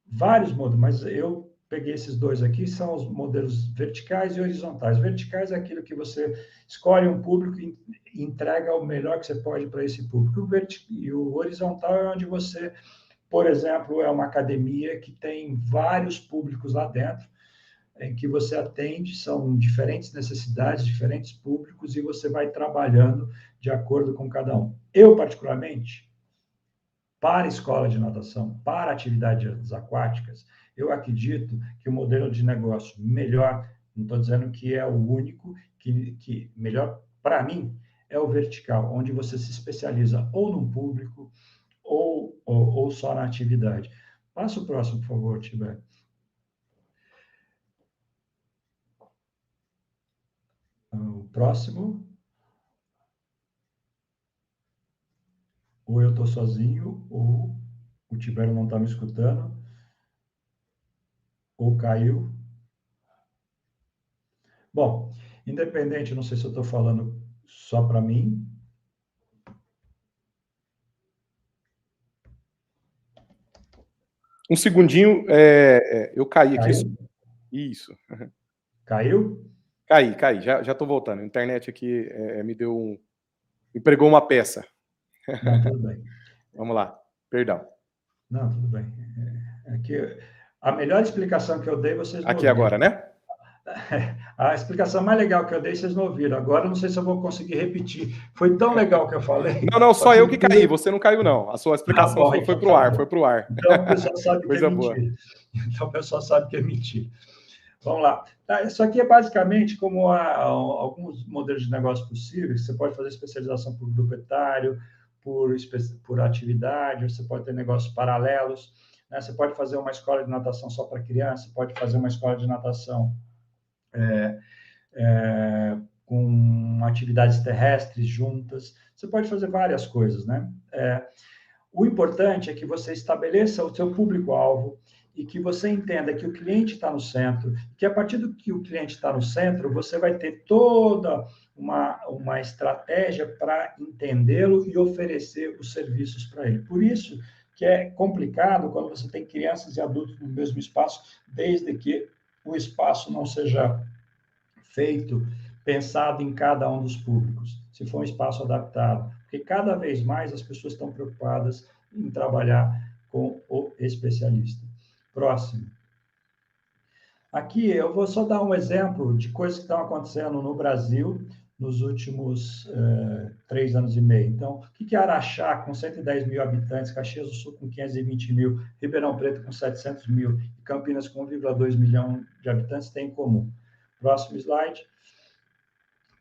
vários modelos, mas eu peguei esses 2 aqui, são os modelos verticais e horizontais. Verticais é aquilo que você escolhe um público e entrega o melhor que você pode para esse público. E o horizontal é onde você, por exemplo, é uma academia que tem vários públicos lá dentro, em que você atende, são diferentes necessidades, diferentes públicos, e você vai trabalhando de acordo com cada um. Eu, particularmente, para a escola de natação, para atividades aquáticas, eu acredito que o modelo de negócio melhor, não estou dizendo que é o único, que melhor para mim é o vertical, onde você se especializa ou num público ou só na atividade. Passa o próximo, por favor, Tibério. O próximo. Ou eu estou sozinho, ou o Tibério não está me escutando, ou caiu. Bom, independente, não sei se eu estou falando só para mim. Um segundinho, eu caí aqui. Isso. Caiu? Caí. Já estou voltando. A internet aqui me pregou uma peça. Não, tudo bem. Vamos lá. Perdão. Não, tudo bem. Aqui, a melhor explicação que eu dei, vocês não Aqui ouviram. agora, né? A explicação mais legal que eu dei, vocês não ouviram. Agora, não sei se eu vou conseguir repetir. Foi tão legal que eu falei. Não, só eu que caí, você não caiu, não. A sua explicação foi então pro ar, foi pro ar. Então, o pessoal sabe que Coisa é boa. mentira. Então, o pessoal sabe que é mentira. Vamos lá. Isso aqui é basicamente como há alguns modelos de negócio possíveis. Você pode fazer especialização por grupo etário, por atividade, você pode ter negócios paralelos, né? Você pode fazer uma escola de natação só para criança, pode fazer uma escola de natação com atividades terrestres juntas, você pode fazer várias coisas, né? O importante é que você estabeleça o seu público-alvo e que você entenda que o cliente está no centro, que a partir do que o cliente está no centro, você vai ter toda uma estratégia para entendê-lo e oferecer os serviços para ele. Por isso que é complicado quando você tem crianças e adultos no mesmo espaço, desde que o espaço não seja feito, pensado em cada um dos públicos, se for um espaço adaptado, porque cada vez mais as pessoas estão preocupadas em trabalhar com o especialista. Próximo. Aqui eu vou só dar um exemplo de coisas que estão acontecendo no Brasil nos últimos 3 anos e meio. Então, o que é Araxá, com 110 mil habitantes, Caxias do Sul com 520 mil, Ribeirão Preto com 700 mil e Campinas com 1,2 milhão de habitantes têm em comum? Próximo slide.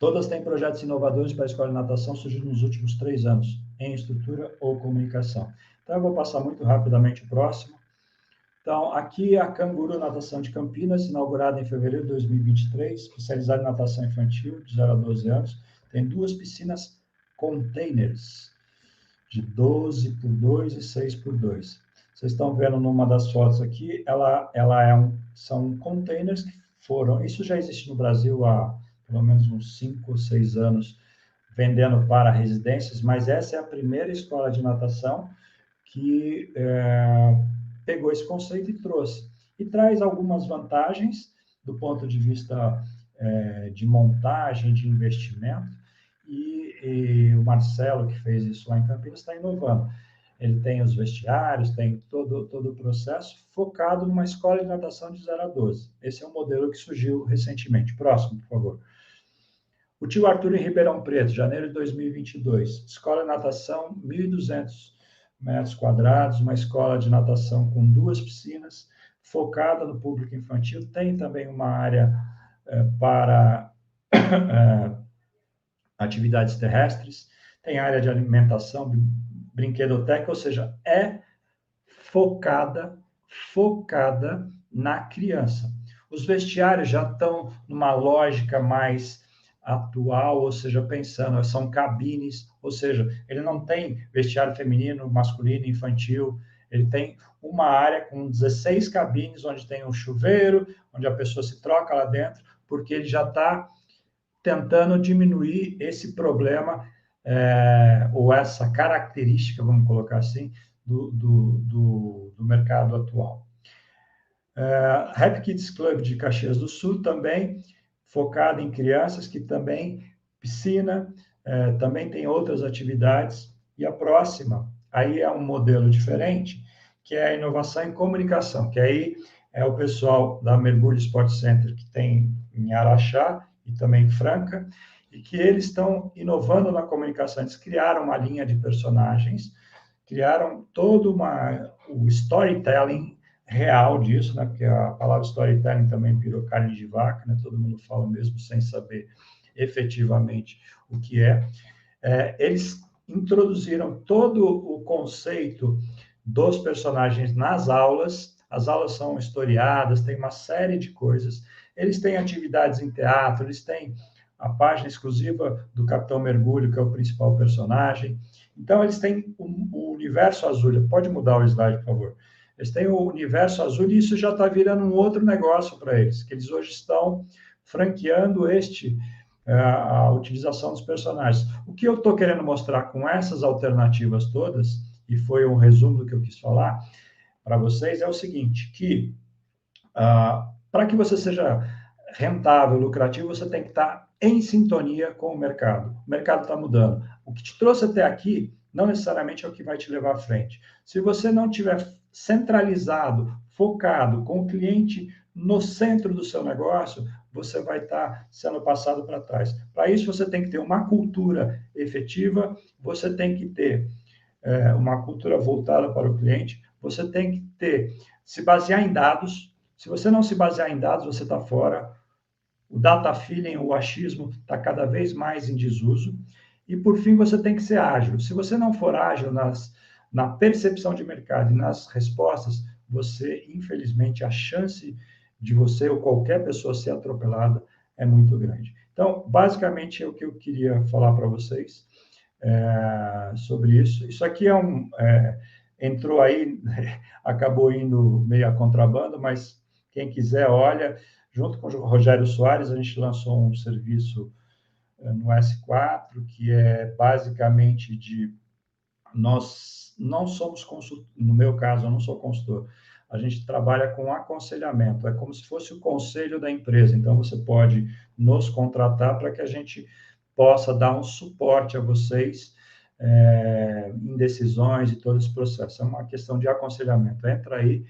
Todas têm projetos inovadores para a escola de natação surgidos nos últimos 3 anos, em estrutura ou comunicação. Então, eu vou passar muito rapidamente o próximo. Então, aqui a Canguru Natação de Campinas, inaugurada em fevereiro de 2023, especializada em natação infantil, de 0 a 12 anos. Tem 2 piscinas containers, de 12 por 2 e 6 por 2. Vocês estão vendo numa das fotos aqui, são containers que foram... Isso já existe no Brasil há pelo menos uns 5 ou 6 anos, vendendo para residências, mas essa é a primeira escola de natação que pegou esse conceito e trouxe. E traz algumas vantagens do ponto de vista de montagem, de investimento, e o Marcelo, que fez isso lá em Campinas, está inovando. Ele tem os vestiários, tem todo o processo focado numa escola de natação de 0 a 12. Esse é um modelo que surgiu recentemente. Próximo, por favor. O Tio Arthur em Ribeirão Preto, janeiro de 2022. Escola de natação, 1.200 metros quadrados, uma escola de natação com 2 piscinas, focada no público infantil. Tem também uma área para atividades terrestres, tem área de alimentação, brinquedoteca, ou seja, é focada na criança. Os vestiários já estão numa lógica mais atual, ou seja, pensando, são cabines, ou seja, ele não tem vestiário feminino, masculino, infantil, ele tem uma área com 16 cabines, onde tem um chuveiro, onde a pessoa se troca lá dentro, porque ele já está tentando diminuir esse problema, ou essa característica, vamos colocar assim, do mercado atual. Happy Kids Club de Caxias do Sul, também focado em crianças, que também piscina, também tem outras atividades. E a próxima, aí é um modelo diferente, que é a inovação em comunicação, que aí é o pessoal da Mergulho Sport Center, que tem em Araxá e também em Franca, e que eles estão inovando na comunicação. Eles criaram uma linha de personagens, criaram todo o storytelling real disso, né? Porque a palavra storytelling também virou carne de vaca, né? Todo mundo fala mesmo sem saber efetivamente o que é. Eles introduziram todo o conceito dos personagens nas aulas. As aulas são historiadas, tem uma série de coisas. Eles têm atividades em teatro, eles têm a página exclusiva do Capitão Mergulho, que é o principal personagem. Então, eles têm o universo azul. Pode mudar o slide, por favor. Eles têm o universo azul e isso já está virando um outro negócio para eles, que eles hoje estão franqueando a utilização dos personagens. O que eu estou querendo mostrar com essas alternativas todas, e foi um resumo do que eu quis falar para vocês, é o seguinte, que para que você seja rentável, lucrativo, você tem que estar em sintonia com o mercado. O mercado está mudando. O que te trouxe até aqui não necessariamente é o que vai te levar à frente. Se você não tiver centralizado, focado, com o cliente no centro do seu negócio, você vai estar sendo passado para trás. Para isso, você tem que ter uma cultura efetiva, você tem que ter uma cultura voltada para o cliente, você tem que se basear em dados. Se você não se basear em dados, você está fora. O data feeling, o achismo, está cada vez mais em desuso. E, por fim, você tem que ser ágil. Se você não for ágil na percepção de mercado e nas respostas, você, infelizmente, a chance de você ou qualquer pessoa ser atropelada é muito grande. Então, basicamente, é o que eu queria falar para vocês sobre isso. Isso aqui entrou aí, acabou indo meio a contrabando, mas quem quiser, olha, junto com o Rogério Soares, a gente lançou um serviço no S4, que é basicamente nós não somos consultores, no meu caso, eu não sou consultor, a gente trabalha com aconselhamento, é como se fosse o conselho da empresa, então você pode nos contratar para que a gente possa dar um suporte a vocês em decisões e todo esse processo, é uma questão de aconselhamento, entra aí,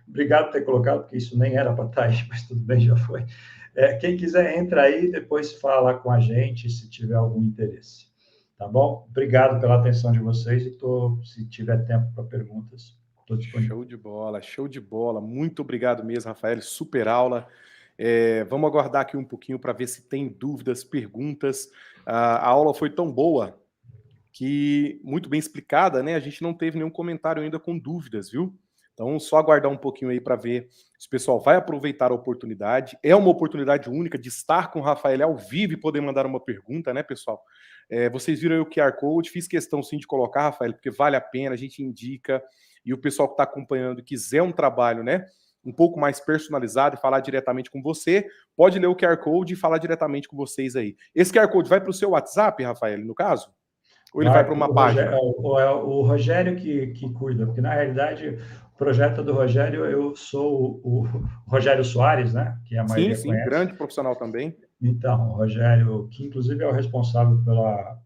obrigado por ter colocado, porque isso nem era para estar aí, mas tudo bem, já foi. Quem quiser, entra aí, depois fala com a gente, se tiver algum interesse. Tá bom? Obrigado pela atenção de vocês e se tiver tempo para perguntas, estou disponível. Show de bola. Muito obrigado mesmo, Rafael. Super aula. Vamos aguardar aqui um pouquinho para ver se tem dúvidas, perguntas. A aula foi tão boa que, muito bem explicada, né? A gente não teve nenhum comentário ainda com dúvidas, viu? Então, só aguardar um pouquinho aí para ver se o pessoal vai aproveitar a oportunidade. É uma oportunidade única de estar com o Rafael ao vivo e poder mandar uma pergunta, né, pessoal? Vocês viram aí o QR Code, fiz questão sim de colocar, Rafael, porque vale a pena, a gente indica, e o pessoal que está acompanhando quiser um trabalho, né, um pouco mais personalizado e falar diretamente com você, pode ler o QR Code e falar diretamente com vocês aí. Esse QR Code vai para o seu WhatsApp, Rafael, no caso? Ou ele vai para uma página? O Rogério que cuida, porque na realidade o projeto do Rogério, eu sou o Rogério Soares, né? Que a maioria conhece. Grande profissional também. Então, o Rogério, que inclusive é o responsável pela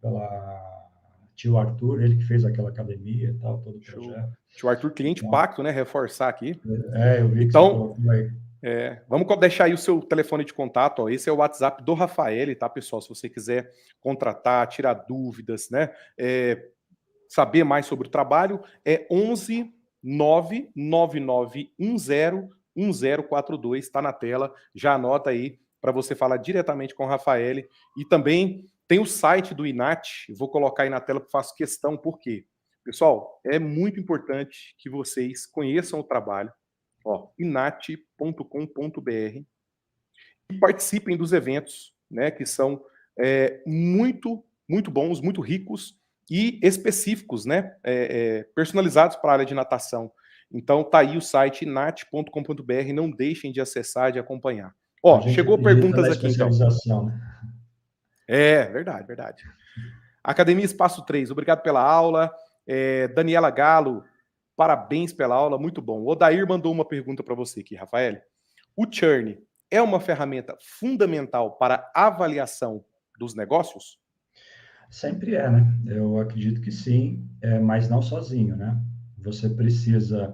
tio Arthur, ele que fez aquela academia e tal, todo o projeto. Tio Arthur, cliente pacto, né? Reforçar aqui. Eu vi que então, você colocou aí. Vamos deixar aí o seu telefone de contato, ó. Esse é o WhatsApp do Rafael, tá, pessoal? Se você quiser contratar, tirar dúvidas, né? Saber mais sobre o trabalho, é 11 99910 1042, está na tela, já anota aí para você falar diretamente com o Rafael. E também tem o site do INAT, vou colocar aí na tela, faço questão, por quê? Pessoal, é muito importante que vocês conheçam o trabalho, inat.com.br, e participem dos eventos, né, que são muito, muito bons, muito ricos e específicos, né, personalizados para a área de natação. Então tá aí o site inat.com.br, não deixem de acessar, de acompanhar. Chegou perguntas aqui então. Né? Verdade. Academia Espaço 3, obrigado pela aula. Daniela Galo, parabéns pela aula, muito bom. O Odair mandou uma pergunta para você aqui, Rafael. O Churn é uma ferramenta fundamental para avaliação dos negócios? Sempre é, né? Eu acredito que sim, mas não sozinho, né? Você precisa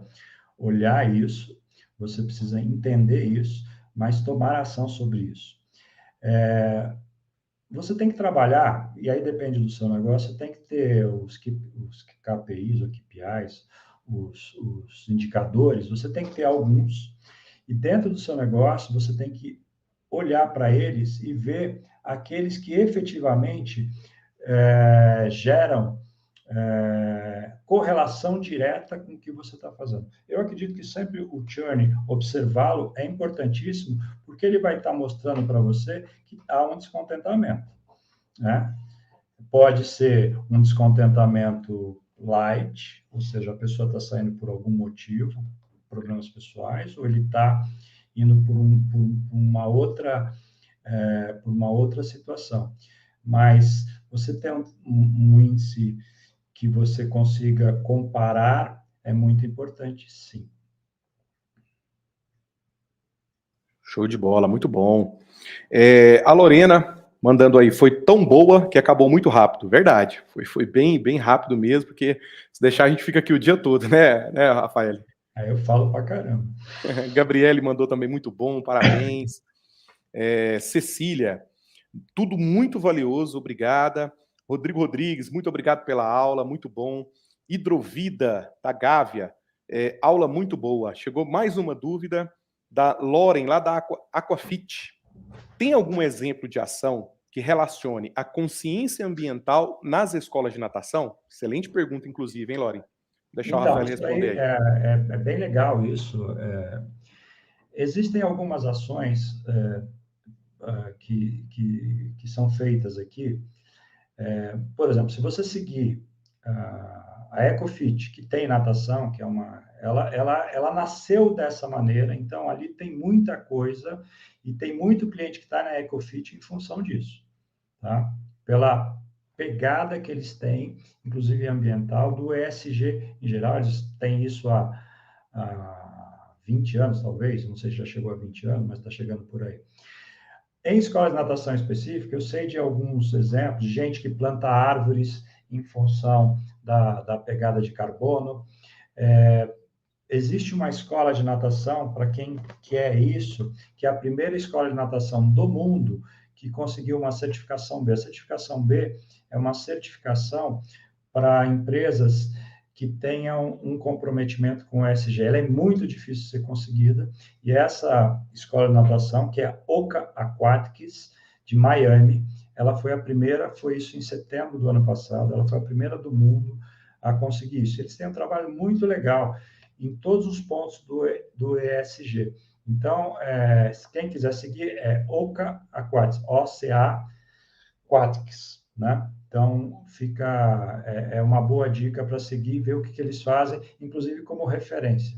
olhar isso, você precisa entender isso, mas tomar ação sobre isso. Você tem que trabalhar, e aí depende do seu negócio, tem que ter os KPIs, ou KPIs, os indicadores, você tem que ter alguns, e dentro do seu negócio você tem que olhar para eles e ver aqueles que efetivamente geram correlação direta com o que você está fazendo. Eu acredito que sempre o churn, observá-lo, é importantíssimo, porque ele vai estar mostrando para você que há um descontentamento, né? Pode ser um descontentamento light, ou seja, a pessoa está saindo por algum motivo, problemas pessoais, ou ele está indo por uma outra situação. Mas você tem um índice que você consiga comparar é muito importante, sim. Show de bola, muito bom. A Lorena mandando aí, foi tão boa que acabou muito rápido. Verdade, foi bem rápido mesmo, porque se deixar a gente fica aqui o dia todo, né Rafael? Aí eu falo pra caramba. Gabriele mandou também muito bom, parabéns. Cecília, tudo muito valioso, obrigada. Rodrigo Rodrigues, muito obrigado pela aula, muito bom. Hidrovida, da Gávea, aula muito boa. Chegou mais uma dúvida da Loren, lá da Aquafit. Tem algum exemplo de ação que relacione a consciência ambiental nas escolas de natação? Excelente pergunta, inclusive, hein, Loren? Deixa o Rafael responder aí. É bem legal isso. Existem algumas ações que são feitas aqui. Por exemplo, se você seguir a Ecofit, que tem natação, que é ela nasceu dessa maneira, então ali tem muita coisa e tem muito cliente que está na Ecofit em função disso, tá? Pela pegada que eles têm, inclusive ambiental, do ESG em geral. Eles têm isso há 20 anos, talvez, não sei se já chegou a 20 anos, mas está chegando por aí. Em escolas de natação específica, eu sei de alguns exemplos de gente que planta árvores em função da pegada de carbono. Existe uma escola de natação, para quem quer isso, que é a primeira escola de natação do mundo que conseguiu uma certificação B. A certificação B é uma certificação para empresas que tenham um comprometimento com o ESG. Ela é muito difícil de ser conseguida, e essa escola de natação, que é a Oka Aquatics, de Miami, ela foi a primeira, foi isso em setembro do ano passado, ela foi a primeira do mundo a conseguir isso. Eles têm um trabalho muito legal em todos os pontos do ESG. Então, quem quiser seguir é Oka Aquatics, OCA Aquatics, né? Então, é uma boa dica para seguir e ver o que eles fazem, inclusive como referência.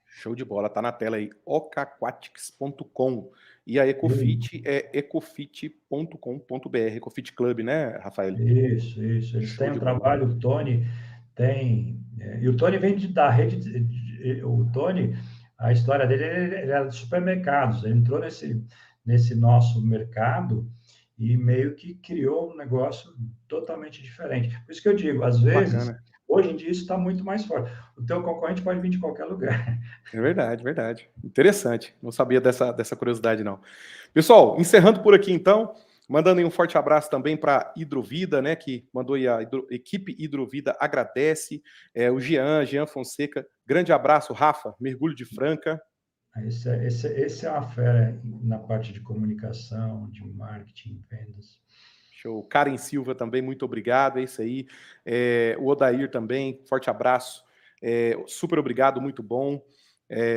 Show de bola, tá na tela aí, ocaquatics.com. E a Ecofit é ecofit.com.br, Ecofit Club, né, Rafael? Isso. Eles têm um trabalho, o Tony tem... E o Tony vem da rede... O Tony, a história dele, ele era de supermercados. Ele entrou nesse nosso mercado e meio que criou um negócio totalmente diferente. Por isso que eu digo, às vezes, bacana. Hoje em dia isso está muito mais forte. O teu concorrente pode vir de qualquer lugar. É verdade. Interessante. Não sabia dessa curiosidade, não. Pessoal, encerrando por aqui, então, mandando aí um forte abraço também para Hidrovida, né, que mandou aí a equipe Hidrovida, agradece. O Jean Fonseca, grande abraço, Rafa, mergulho de Franca. Esse é uma fera na parte de comunicação, de marketing, vendas. Show. Karen Silva também, muito obrigado, é isso aí. O Odair também, forte abraço. Super obrigado, muito bom.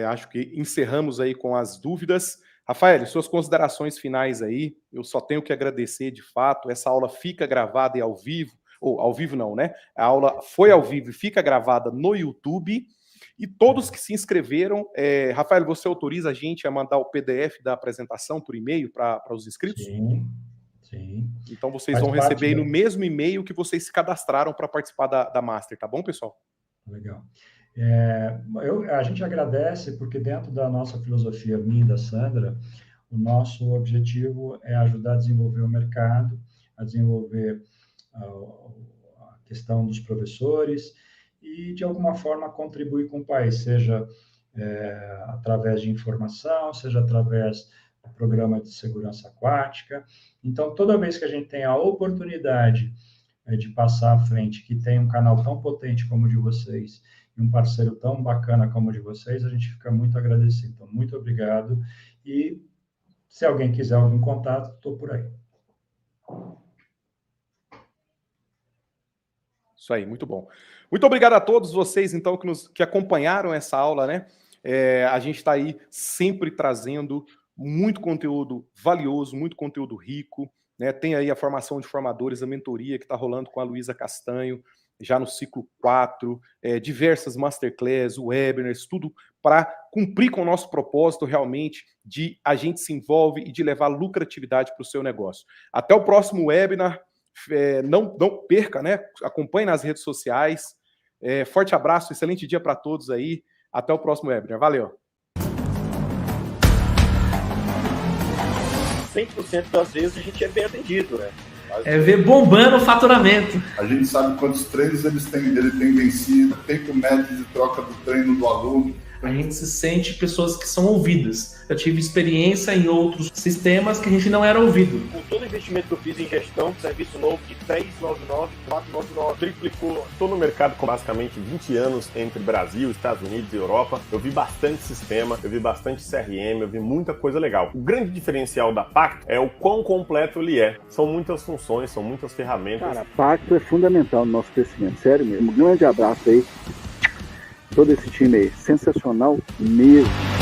Acho que encerramos aí com as dúvidas. Rafael, suas considerações finais aí, eu só tenho que agradecer de fato, essa aula fica gravada e ao vivo, ou ao vivo não, né? A aula foi ao vivo e fica gravada no YouTube, e todos que se inscreveram, Rafael, você autoriza a gente a mandar o PDF da apresentação por e-mail para os inscritos? Sim. Então vocês vão receber aí no mesmo e-mail que vocês se cadastraram para participar da Master, tá bom, pessoal? Legal. A gente agradece porque dentro da nossa filosofia, minha e da Sandra, o nosso objetivo é ajudar a desenvolver o mercado, a desenvolver a questão dos professores e, de alguma forma, contribuir com o país, seja através de informação, seja através do programa de segurança aquática. Então, toda vez que a gente tem a oportunidade de passar à frente, que tem um canal tão potente como o de vocês, e um parceiro tão bacana como o de vocês, a gente fica muito agradecido. Então, muito obrigado. E se alguém quiser algum contato, estou por aí. Isso aí, muito bom. Muito obrigado a todos vocês, então, que acompanharam essa aula, né? A gente está aí sempre trazendo muito conteúdo valioso, muito conteúdo rico, né? Tem aí a formação de formadores, a mentoria que está rolando com a Luísa Castanho, já no ciclo 4, diversas masterclass, webinars, tudo para cumprir com o nosso propósito realmente de a gente se envolve e de levar lucratividade para o seu negócio. Até o próximo webinar, não perca, né? Acompanhe nas redes sociais. Forte abraço, excelente dia para todos aí. Até o próximo webinar. Valeu! 100% das vezes a gente é bem atendido, né? É ver bombando o faturamento. A gente sabe quantos treinos ele tem vencido, tempo médio de troca do treino do aluno. A gente se sente pessoas que são ouvidas. Eu tive experiência em outros sistemas que a gente não era ouvido. Com todo o investimento que eu fiz em gestão, serviço novo de 399, 499, triplicou. Estou no mercado com basicamente 20 anos entre Brasil, Estados Unidos e Europa. Eu vi bastante sistema, eu vi bastante CRM, eu vi muita coisa legal. O grande diferencial da Pacto é o quão completo ele é. São muitas funções, são muitas ferramentas. Cara, a Pacto é fundamental no nosso crescimento, sério mesmo. Um grande abraço aí. Todo esse time aí, sensacional mesmo.